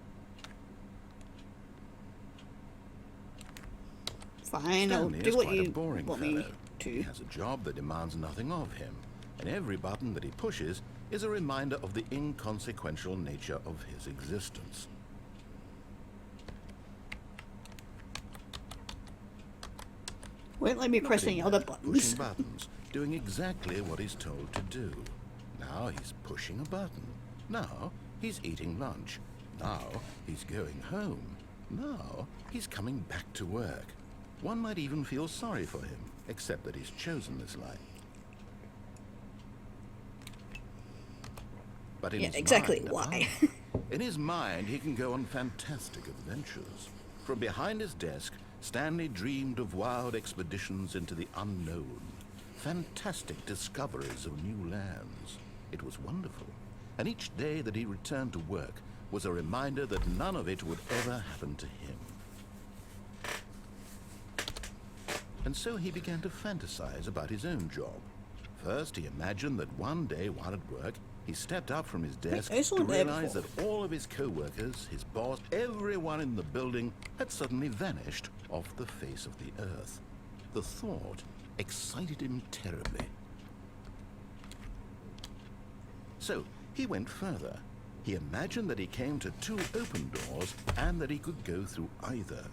A: Fine, I'll
B: Stanley
A: do
B: is
A: what
B: quite a
A: you
B: boring
A: want
B: fellow.
A: me
B: He
A: to.
B: has a job that demands nothing of him, and every button that he pushes is a reminder of the inconsequential nature of his existence.
A: Won't let me press any other
B: Pushing
A: buttons.
B: buttons, doing exactly what he's told to do. Now he's pushing a button. Now he's eating lunch. Now he's going home. Now he's coming back to work. One might even feel sorry for him, except that he's chosen this life. But in
A: Yeah,
B: his
A: exactly
B: mind,
A: why.
B: in his mind, he can go on fantastic adventures. From behind his desk, Stanley dreamed of wild expeditions into the unknown, fantastic discoveries of new lands. It was wonderful, and each day that he returned to work was a reminder that none of it would ever happen to him. And so he began to fantasize about his own job. First, he imagined that one day while at work, he stepped up from his desk
A: I saw
B: to
A: him there
B: realize
A: before.
B: that all of his co-workers, his boss, everyone in the building had suddenly vanished off the face of the earth. The thought excited him terribly. So, he went further. He imagined that he came to two open doors and that he could go through either.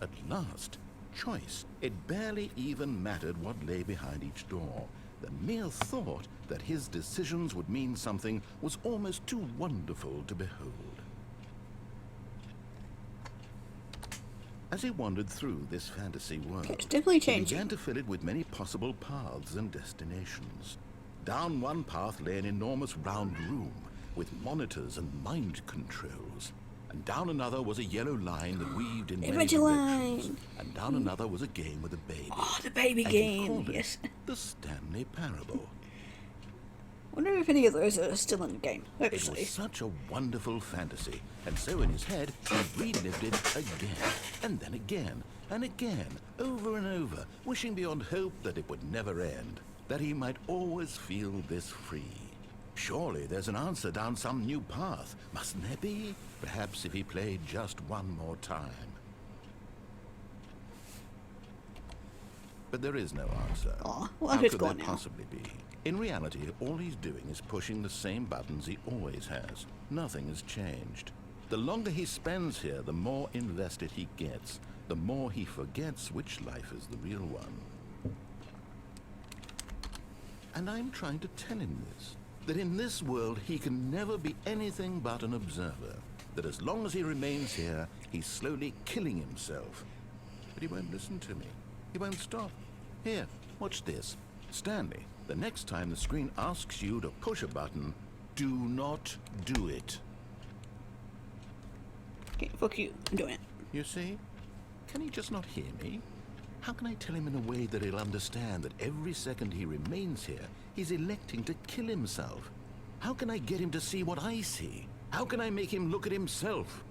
B: At last, choice. It barely even mattered what lay behind each door. The mere thought that his decisions would mean something was almost too wonderful to behold. As he wandered through this fantasy world,
A: Okay, it's definitely
B: he
A: changing.
B: began to fill it with many possible paths and destinations. Down one path lay an enormous round room with monitors and mind controls. And down another was a yellow line that weaved in many
A: Original
B: directions.
A: line.
B: And down another was a game with a baby.
A: Oh, the baby
B: And he
A: game,
B: called it
A: yes.
B: the Stanley Parable.
A: Wonder if any of those are still in the game.
B: It
A: Hopefully.
B: was such a wonderful fantasy, and so in his head he relived it again, and then again, and again, over and over, wishing beyond hope that it would never end, that he might always feel this free. Surely there's an answer down some new path, mustn't there be? Perhaps if he played just one more time. But there is no answer.
A: Aw, well,
B: How
A: it's
B: could
A: gone
B: there
A: now.
B: possibly be? In reality, all he's doing is pushing the same buttons he always has. Nothing has changed. The longer he spends here, the more invested he gets. The more he forgets which life is the real one. And I'm trying to tell him this. That in this world he can never be anything but an observer. That as long as he remains here, he's slowly killing himself. But he won't listen to me. He won't stop. Here, watch this. Stanley, the next time the screen asks you to push a button, do not do it.
A: Okay, fuck you. I'm doing it.
B: You see? Can he just not hear me? How can I tell him in a way that he'll understand that every second he remains here, he's electing to kill himself? How can I get him to see what I see? How can I make him look at himself?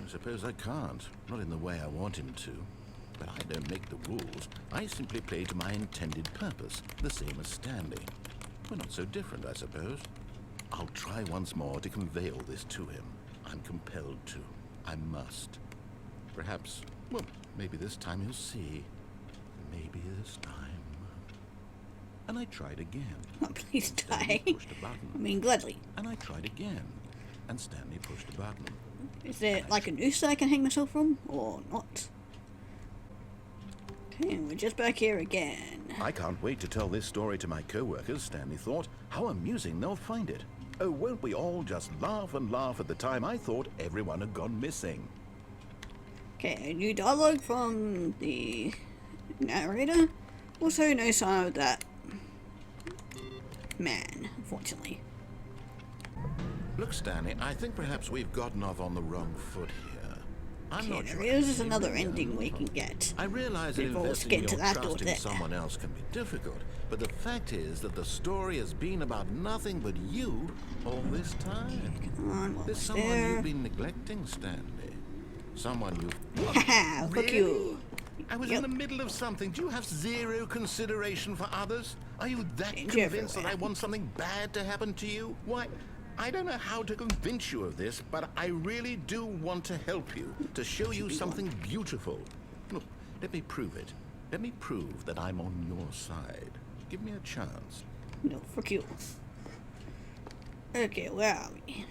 B: I suppose I can't. Not in the way I want him to. But I don't make the rules. I simply play to my intended purpose, the same as Stanley. We're not so different, I suppose. I'll try once more to convey all this to him. I'm compelled to. I must. Perhaps, well, maybe this time he'll see. Maybe this time. And I tried again.
A: Oh, please die.
B: Stanley pushed a button.
A: I mean, gladly.
B: And I tried again. And Stanley pushed a button.
A: Is there like a noose that I can hang myself from, or not? Okay, we're just back here again.
B: I can't wait to tell this story to my co-workers, Stanley thought. How amusing they'll find it. Oh, won't we all just laugh and laugh at the time I thought everyone had gone missing.
A: Okay, new dialogue from the narrator. Also, no sign of that man, unfortunately.
B: Look, Stanley, I think perhaps we've gotten off on the wrong foot here. I'm
A: Okay,
B: not
A: there
B: sure.
A: is another ending we can get.
B: I realize that
A: Before we
B: investing
A: get
B: your
A: to that
B: trust
A: door
B: in
A: there.
B: someone else can be difficult, but the fact is that the story has been about nothing but you all this time.
A: Come on, what
B: There's
A: was
B: someone
A: there?
B: you've been neglecting, Stanley. Someone you've...
A: Haha, fuck you.
B: I was
A: Yep.
B: in the middle of something. Do you have zero consideration for others? Are you that
A: Change
B: convinced that I
A: everywhere.
B: want something bad to happen to you? Why, I don't know how to convince you of this, but I really do want to help you, to show you something beautiful. Look, let me prove it. Let me prove that I'm on your side. Give me a chance.
A: No, fuck you. Okay, where are we?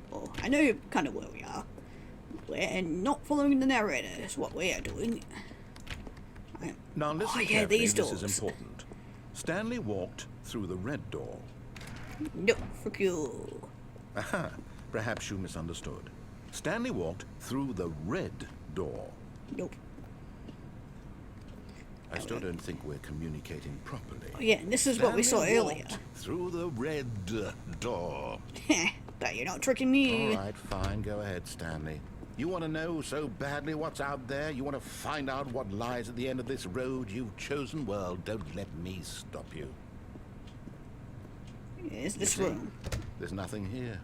A: Well, I know kind of where we are. We're not following the narrator, is what we are doing.
B: Now listen
A: yeah,
B: carefully,
A: these
B: this
A: doors.
B: is important. Stanley walked through the red door.
A: No, fuck you.
B: Aha, perhaps you misunderstood. Stanley walked through the red door.
A: Nope.
B: I still don't think we're communicating properly.
A: Oh, yeah, and this is what we saw
B: Stanley
A: earlier.
B: walked through the red door.
A: Heh, but you're not tricking me.
B: All right, fine. Go ahead, Stanley. You want to know so badly what's out there? You want to find out what lies at the end of this road you've chosen? Well, don't let me stop you.
A: Is this
B: You see,
A: room?
B: There's nothing here.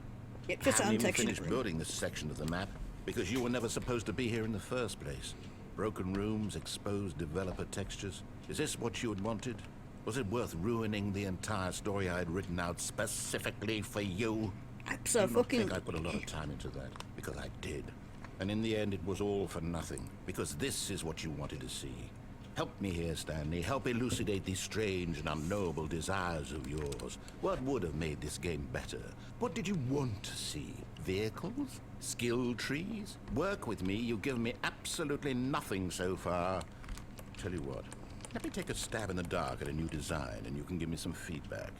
A: Yep, just
B: Haven't even
A: unsectioned
B: finished
A: room.
B: building this section of the map because you were never supposed to be here in the first place. Broken rooms, exposed developer textures. Is this what you had wanted? Was it worth ruining the entire story I had written out specifically for you? I think I put a lot of time into that, because I did. And in the end, it was all for nothing, because this is what you wanted to see. Help me here, Stanley. Help elucidate these strange and unknowable desires of yours. What would have made this game better? What did you want to see? Vehicles? Skill trees? Work with me. You've given me absolutely nothing so far. Tell you what, let me take a stab in the dark at a new design, and you can give me some feedback.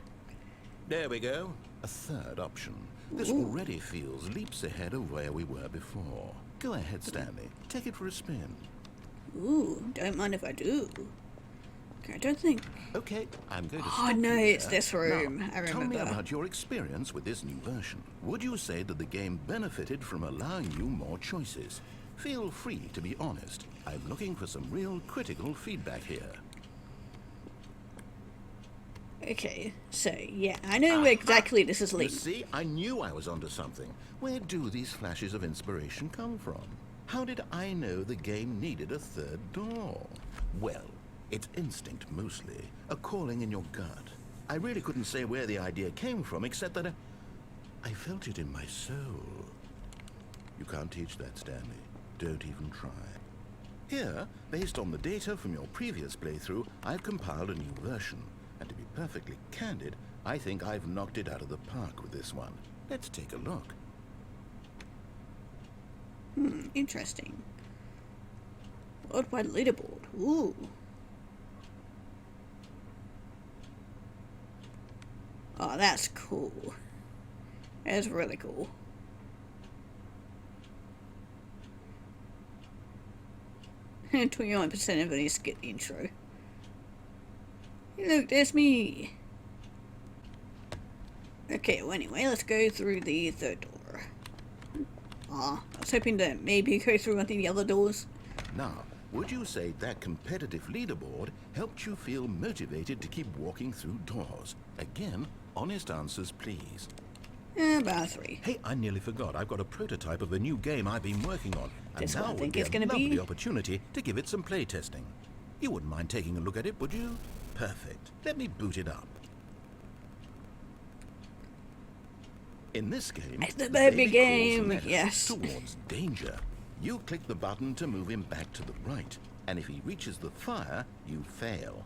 B: There we go. A third option. This already feels leaps ahead of where we were before. Go ahead, Stanley. Take it for a spin.
A: Ooh, don't mind if I do. Okay, I don't think...
B: Okay, I'm going to
A: Oh
B: stop
A: no,
B: you
A: it's
B: there.
A: this room.
B: Now,
A: I remember.
B: tell me about your experience with this new version. Would you say that the game benefited from allowing you more choices? Feel free to be honest. I'm looking for some real critical feedback here.
A: Okay, so yeah, I know where exactly this is
B: You
A: leading.
B: see, I knew I was onto something. Where do these flashes of inspiration come from? How did I know the game needed a third door? Well, it's instinct mostly, a calling in your gut. I really couldn't say where the idea came from, except that I felt it in my soul. You can't teach that, Stanley. Don't even try. Here, based on the data from your previous playthrough, I've compiled a new version. And to be perfectly candid, I think I've knocked it out of the park with this one. Let's take a look.
A: Interesting. Worldwide leaderboard. Ooh. Oh, that's cool. That's really cool. And 21% of these get the intro. Look, there's me. Okay, well anyway, let's go through the third door. I was hoping to maybe go through one of the other doors.
B: Now, would you say that competitive leaderboard helped you feel motivated to keep walking through doors? Again, honest answers, please.
A: About 3.
B: Hey, I nearly forgot. I've got a prototype of a new game I've been working on. And
A: This
B: now
A: one I
B: would
A: think
B: be
A: is
B: a
A: gonna be-
B: lovely opportunity to give it some play testing. You wouldn't mind taking a look at it, would you? Perfect. Let me boot it up. In this game,
A: It's the baby
B: calls
A: game,
B: Ness
A: yes.
B: towards danger. You click the button to move him back to the right, and if he reaches the fire, you fail.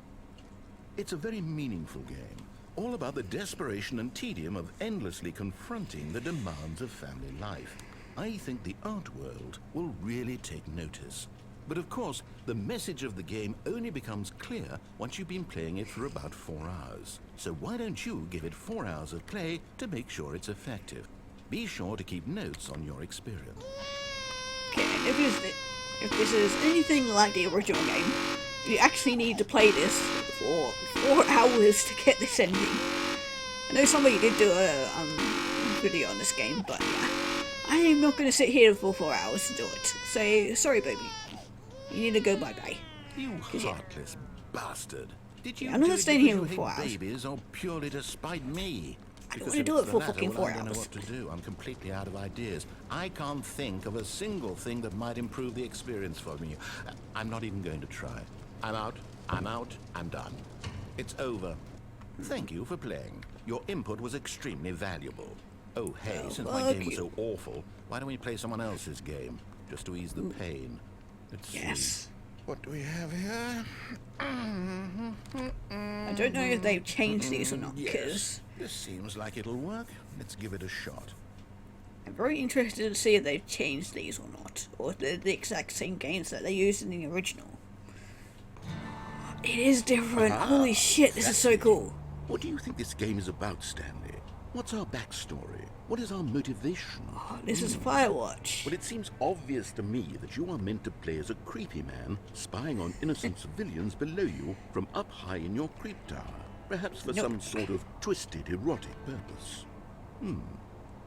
B: It's a very meaningful game, all about the desperation and tedium of endlessly confronting the demands of family life. I think the art world will really take notice. But of course, the message of the game only becomes clear once you've been playing it for about 4 hours. So why don't you give it 4 hours of play to make sure it's effective? Be sure to keep notes on your experience.
A: Okay, if this is anything like the original game, you actually need to play this for 4 hours to get this ending. I know somebody did do a video on this game, but yeah, I am not going to sit here for 4 hours to do it. So, sorry baby, you need to go bye-bye.
B: You heartless bastard. Did you
A: I'm not
B: do it
A: staying
B: because
A: here
B: you
A: for 4
B: hate
A: hours.
B: babies or purely to spite me?
A: I don't
B: Because
A: wanna
B: if
A: do
B: it's
A: it
B: the
A: for
B: latter,
A: fucking
B: well,
A: 4
B: I don't know
A: hours.
B: what to do. I'm completely out of ideas. I can't think of a single thing that might improve the experience for me. I'm not even going to try. I'm out, I'm done. It's over. Thank you for playing. Your input was extremely valuable. Oh, hey, since my
A: fuck
B: game was
A: you.
B: so awful, why don't we play someone else's game? Just to ease the pain. Let's see.
A: Yes.
B: What do we have here?
A: I don't know if they've changed these or not, because
B: Yes, this seems like it'll work. Let's give it a shot.
A: I'm very interested to see if they've changed these or not, or if they're the exact same games that they used in the original. It is different. Holy shit, this is so cool.
B: What do you think this game is about, Stanley? What's our backstory? What is our motivation?
A: Oh, this is Firewatch.
B: Well, it seems obvious to me that you are meant to play as a creepy man, spying on innocent civilians below you from up high in your creep tower. Perhaps for
A: No.
B: some sort of twisted, erotic purpose.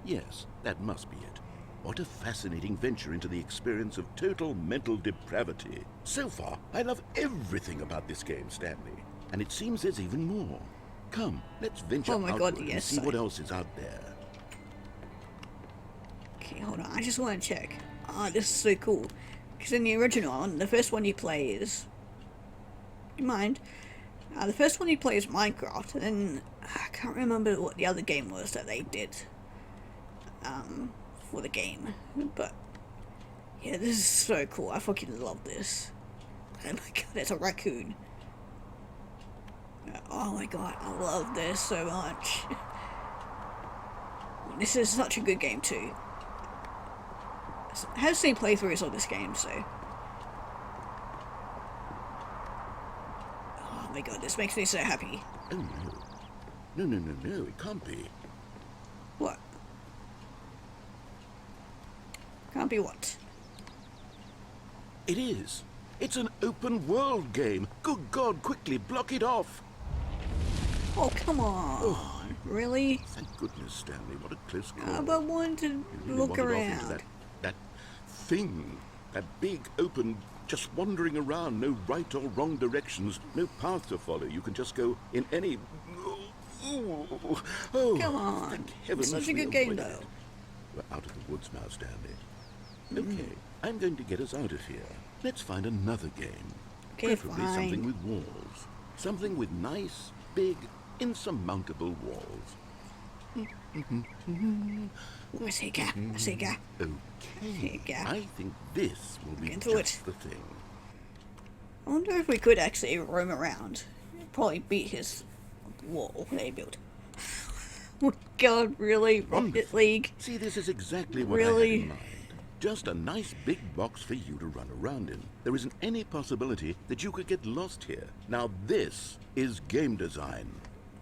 B: Yes, that must be it.
F: What a fascinating venture into the experience of total mental depravity. So far, I love everything about this game, Stanley. And it seems there's even more. Come, let's venture
A: Oh my God,
F: outward and
A: yes,
F: see what else is out there.
A: Okay, hold on. I just want to check. Ah, this is so cool. Because in the original one, the first one you play is... You mind? The first one you play is Minecraft, and then I can't remember what the other game was that they did for the game. But yeah, this is so cool. I fucking love this. Oh my god, it's a raccoon. Oh my god, I love this so much. This is such a good game too. I have seen playthroughs of this game, so... Oh my god, this makes me so happy.
F: Oh no. No, it can't be.
A: What? Can't be what?
F: It is. It's an open world game. Good God, quickly block it off.
A: Oh, come on.
F: Oh.
A: Really?
F: Thank goodness, Stanley. What a close call.
A: But I wanted to
F: You really
A: look
F: wandered off
A: around.
F: into that thing. That big, open, just wandering around. No right or wrong directions. No path to follow. You can just go in any... Oh,
A: Come on.
F: thank heavens
A: It's such a
F: we
A: good game,
F: avoided
A: though.
F: it. We're out of the woods now, Stanley. Okay, I'm going to get us out of here. Let's find another game.
A: Okay,
F: Preferably
A: fine.
F: something with walls. Something with nice, big, insurmountable walls.
A: Sega.
F: Okay,
A: Yeah.
F: I think this will be
A: Into
F: just
A: it.
F: the thing.
A: I wonder if we could actually roam around. Probably beat his wall they built. Oh god, really? Rocket
F: Wonderful.
A: League?
F: See, this is exactly what I
A: Really?
F: had in mind. Just a nice big box for you to run around in. There isn't any possibility that you could get lost here. Now this is game design.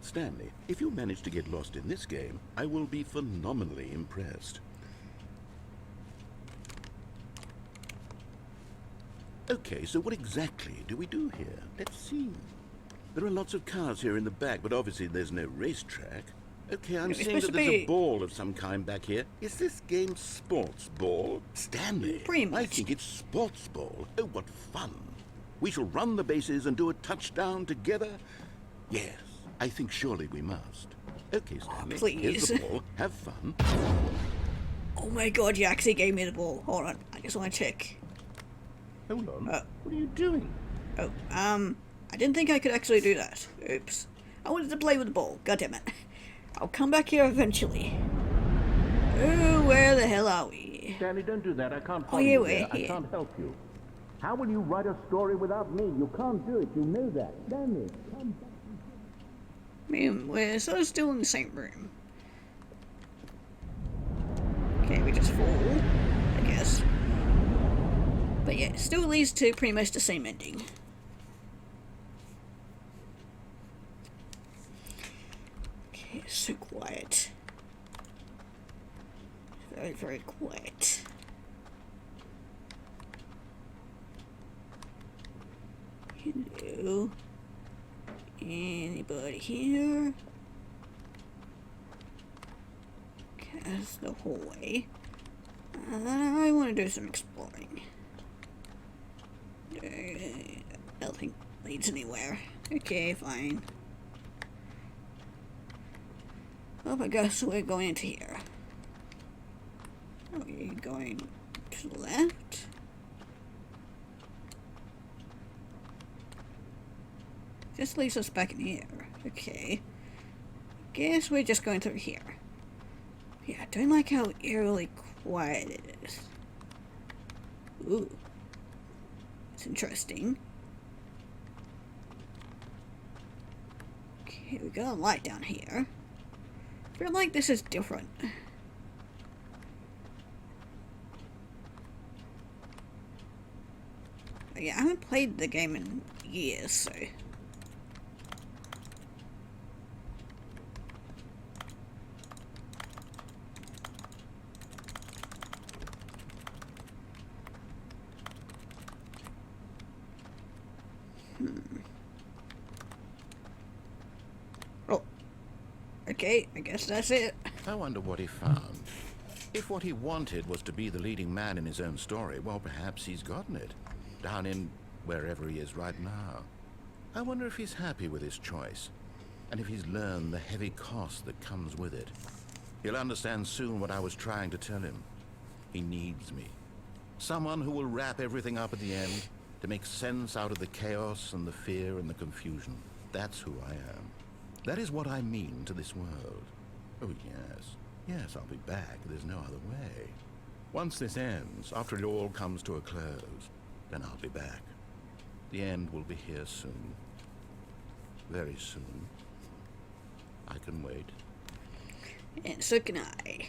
F: Stanley, if you manage to get lost in this game, I will be phenomenally impressed. Okay, so what exactly do we do here? Let's see. There are lots of cars here in the back, but obviously there's no racetrack. Okay, I'm
A: It's
F: seeing
A: supposed
F: that
A: to
F: there's
A: be-
F: a ball of some kind back here. Is this game sports ball? Stanley,
A: Pretty
F: I
A: much.
F: think it's sports ball. Oh, what fun. We shall run the bases and do a touchdown together. Yes, I think surely we must. Okay, Stanley, here's the
A: please.
F: ball. Have fun.
A: Oh my god, you actually gave me the ball. Hold on, I just want to check.
F: Hold on.
A: Oh.
F: What are you doing?
A: Oh, I didn't think I could actually do that. Oops. I wanted to play with the ball. God damn it. I'll come back here eventually. Oh, where the hell are we?
G: Stanley, don't do that. I can't
A: Oh,
G: follow
A: yeah,
G: you
A: we're
G: there. I
A: here.
G: can't help you. How will you write a story without me? You can't do it. You know that. Stanley, come back.
A: Man, we're sort of still in the same room. Okay, we just fall, I guess. But yeah, it still leads to pretty much the same ending. Okay, it's so quiet. Very, very quiet. Hello? Anybody here? Okay, that's the hallway. I want to do some exploring. Nothing leads anywhere. Okay, fine. Oh, I guess we're going into here. Are we going to the left? This leads us back in here. Okay. Guess we're just going through here. Yeah, I don't like how eerily quiet it is. Ooh. It's interesting. Okay, we got a light down here. I feel like this is different. Yeah, I haven't played the game in years, so... Oh. Okay, I guess that's it.
B: I wonder what he found. If what he wanted was to be the leading man in his own story, well, perhaps he's gotten it. Down in wherever he is right now. I wonder if he's happy with his choice, and if he's learned the heavy cost that comes with it. He'll understand soon what I was trying to tell him. He needs me. Someone who will wrap everything up at the end to make sense out of the chaos and the fear and the confusion. That's who I am. That is what I mean to this world. Oh, yes. Yes, I'll be back. There's no other way. Once this ends, after it all comes to a close, then I'll be back. The end will be here soon. Very soon. I can wait.
A: And so can I.